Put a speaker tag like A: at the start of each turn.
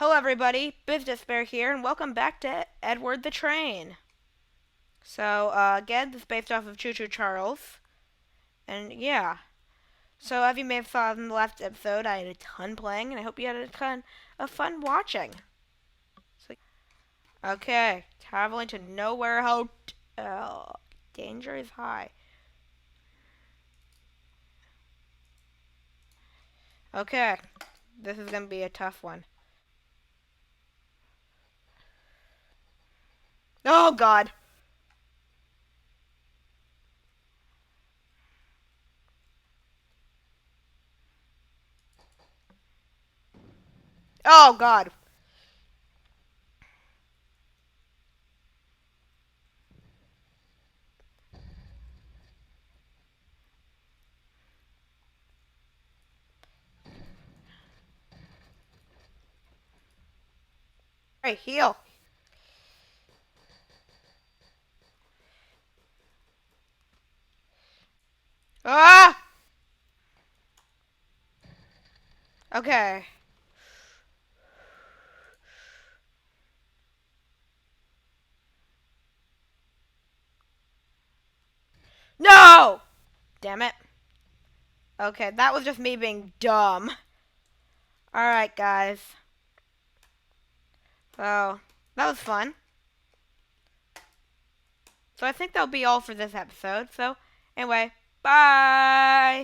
A: Hello, everybody. Business Bear here, and welcome back to Edward the Train. So, again, this is based off of Choo Choo Charles, and yeah. So, as you may have saw in the last episode, I had a ton playing, and I hope you had a ton of fun watching. So, okay, traveling to Nowhere Hotel. Danger is high. Okay, this is gonna be a tough one. Oh God. Oh God. All right, heal. Ah. Okay. No. Damn it. Okay, that was just me being dumb. Alright, guys. So, that was fun. So I think that'll be all for this episode. So, anyway, bye!